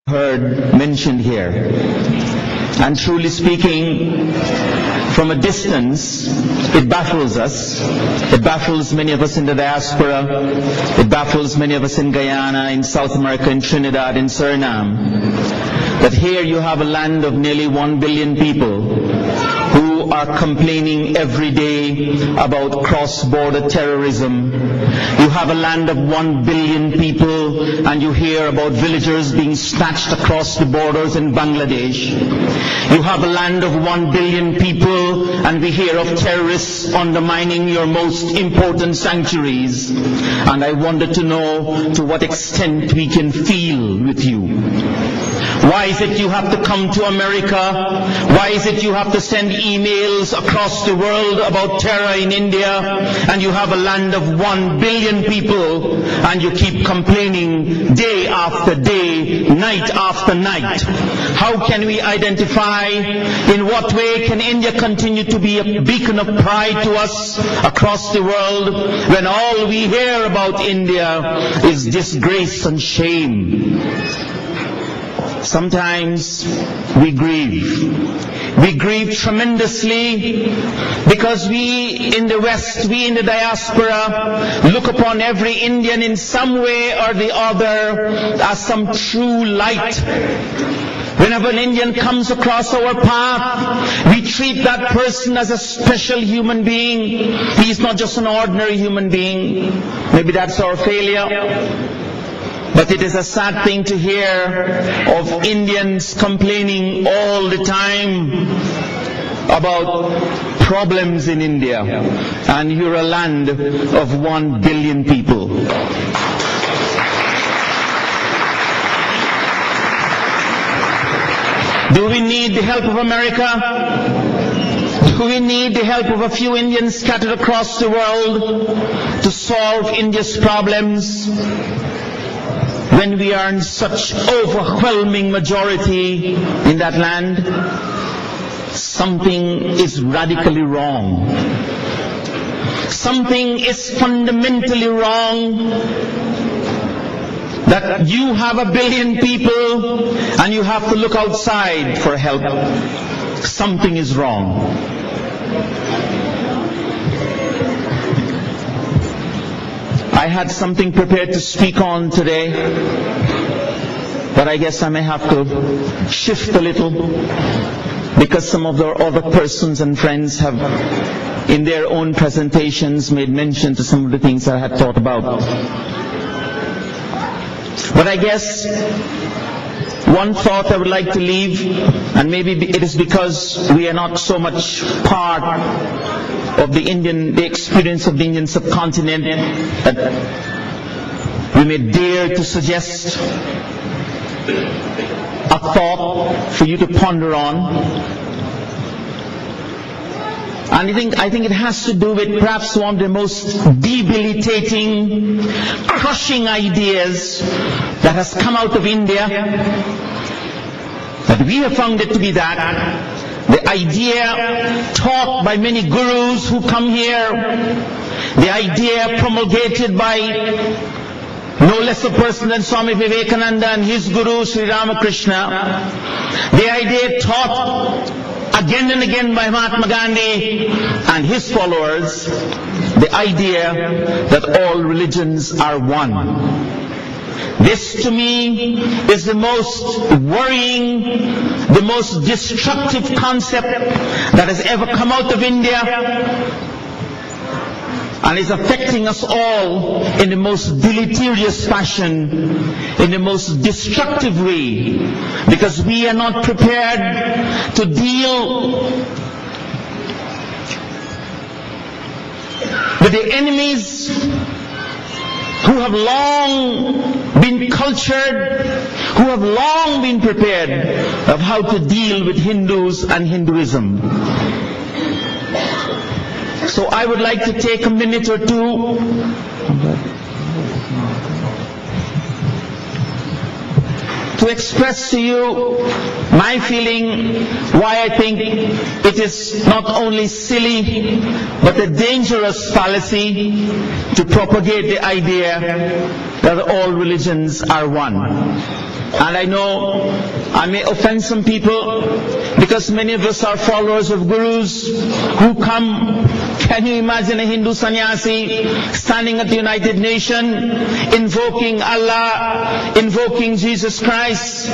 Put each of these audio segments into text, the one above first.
heard mentioned here. And truly speaking, from a distance, it baffles us. It baffles many of us in the diaspora. It baffles many of us in Guyana, in South America, in Trinidad, in Suriname. That here you have a land of nearly 1 billion people who are complaining every day about cross-border terrorism. You have a land of 1 billion people and you hear about villagers being snatched across the borders in Bangladesh. You have a land of 1 billion people and we hear of terrorists undermining your most important sanctuaries. And I wanted to know to what extent we can feel with you. Why is it you have to come to America? Why is it you have to send emails across the world about terror in India? And you have a land of 1 billion people and you keep complaining day after day, night after night. How can we identify? In what way can India continue to be a beacon of pride to us across the world when all we hear about India is disgrace and shame? Sometimes we grieve. We grieve tremendously because we in the West, we in the diaspora, look upon every Indian in some way or the other as some true light. Whenever an Indian comes across our path, we treat that person as a special human being. He is not just an ordinary human being. Maybe that's our failure. But it is a sad thing to hear of Indians complaining all the time about problems in India. And you're a land of 1 billion people. Do we need the help of America? Do we need the help of a few Indians scattered across the world to solve India's problems? When we are in such overwhelming majority in that land, something is radically wrong. Something is fundamentally wrong. That you have 1 billion people and you have to look outside for help. Something is wrong. I had something prepared to speak on today, but I guess I may have to shift a little because some of the other persons and friends have in their own presentations made mention to some of the things I had thought about. But I guess one thought I would like to leave, and maybe it is because we are not so much part of the experience of the Indian subcontinent, that we may dare to suggest a thought for you to ponder on. And I think it has to do with perhaps one of the most debilitating, crushing ideas that has come out of India. But we have found it to be that. The idea taught by many gurus who come here, the idea promulgated by no less a person than Swami Vivekananda and his guru Sri Ramakrishna, the idea taught again and again by Mahatma Gandhi and his followers, the idea that all religions are one. This to me is the most worrying, the most destructive concept that has ever come out of India and is affecting us all in the most deleterious fashion, in the most destructive way, because we are not prepared to deal with the enemies who have long been cultured, who have long been prepared of how to deal with Hindus and Hinduism. So I would like to take a minute or two to express to you my feeling why I think it is not only silly but a dangerous fallacy to propagate the idea that all religions are one. And I know I may offend some people because many of us are followers of gurus who come. Can you imagine a Hindu sannyasi standing at the United Nations, invoking Allah, invoking Jesus Christ?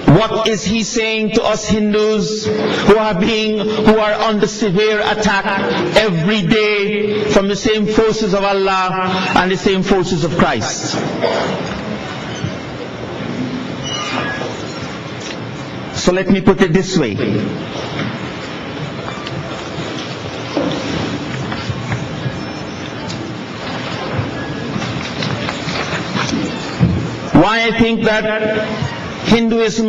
What is he saying to us Hindus who are under severe attack every day from the same forces of Allah and the same forces of Christ? So let me put it this way. Why I think that Hinduism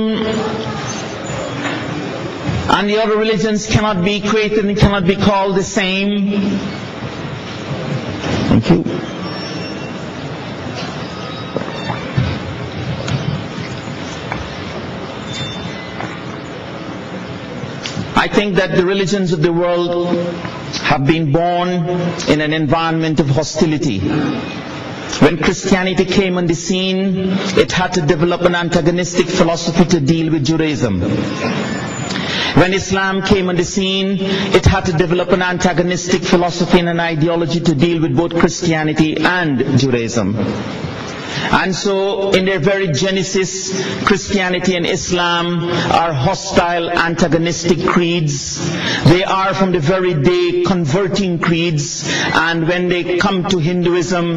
and the other religions cannot be equated and cannot be called the same. Thank you. I think that the religions of the world have been born in an environment of hostility. When Christianity came on the scene, it had to develop an antagonistic philosophy to deal with Judaism. When Islam came on the scene, it had to develop an antagonistic philosophy and an ideology to deal with both Christianity and Judaism. And so, in their very genesis, Christianity and Islam are hostile, antagonistic creeds. They are from the very day converting creeds, and when they come to Hinduism,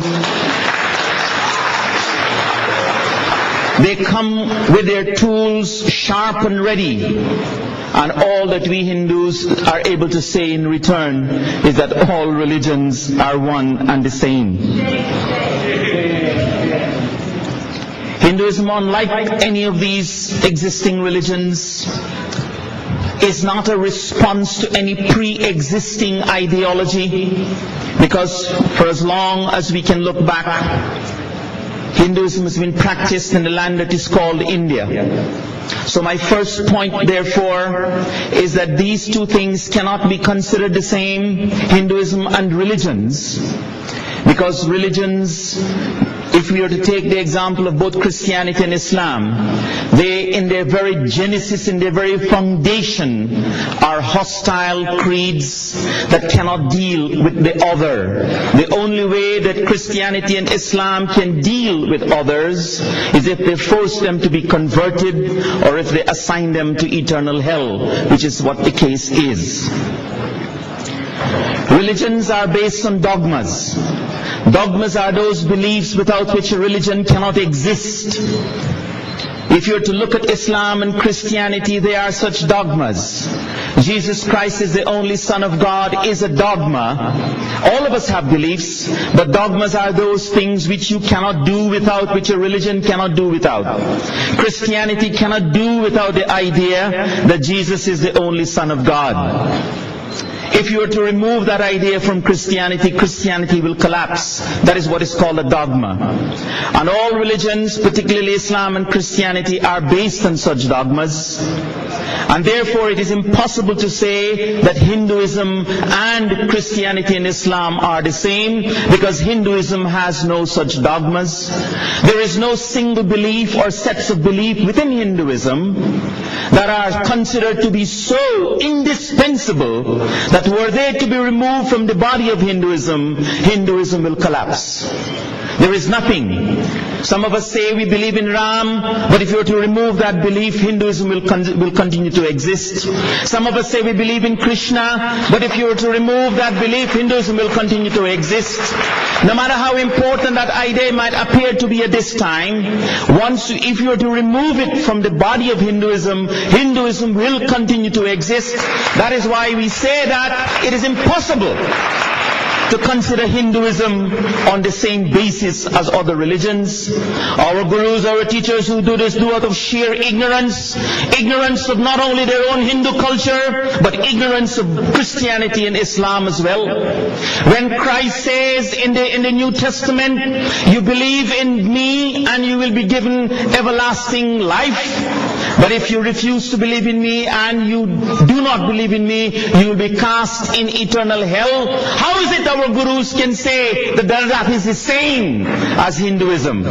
they come with their tools sharp and ready. And all that we Hindus are able to say in return is that all religions are one and the same. Hinduism, unlike any of these existing religions, is not a response to any pre-existing ideology, because for as long as we can look back, Hinduism has been practiced in the land that is called India. So my first point, therefore, is that these two things cannot be considered the same, Hinduism and religions, because religions, if we were to take the example of both Christianity and Islam, they in their very genesis, in their very foundation, are hostile creeds that cannot deal with the other. The only way that Christianity and Islam can deal with others is if they force them to be converted or if they assign them to eternal hell, which is what the case is. Religions are based on dogmas. Dogmas are those beliefs without which a religion cannot exist. If you're to look at Islam and Christianity, they are such dogmas. Jesus Christ is the only Son of God is a dogma. All of us have beliefs, but dogmas are those things which you cannot do without, which a religion cannot do without. Christianity cannot do without the idea that Jesus is the only Son of God. If you were to remove that idea from Christianity, Christianity will collapse. That is what is called a dogma. And all religions, particularly Islam and Christianity, are based on such dogmas. And therefore it is impossible to say that Hinduism and Christianity and Islam are the same, because Hinduism has no such dogmas. There is no single belief or sets of belief within Hinduism that are considered to be so indispensable that were they to be removed from the body of Hinduism, Hinduism will collapse. There is nothing. Some of us say we believe in Ram, but if you were to remove that belief, Hinduism will continue to exist. Some of us say we believe in Krishna, but if you were to remove that belief, Hinduism will continue to exist. No matter how important that idea might appear to be at this time, if you were to remove it from the body of Hinduism, Hinduism will continue to exist. That is why we say that it is impossible to consider Hinduism on the same basis as other religions. Our gurus, our teachers who do this do out of sheer ignorance. Ignorance of not only their own Hindu culture, but ignorance of Christianity and Islam as well. When Christ says in the New Testament, you believe in me and you will be given everlasting life. But if you refuse to believe in me and you do not believe in me, you will be cast in eternal hell. How is it our gurus can say that that is the same as Hinduism?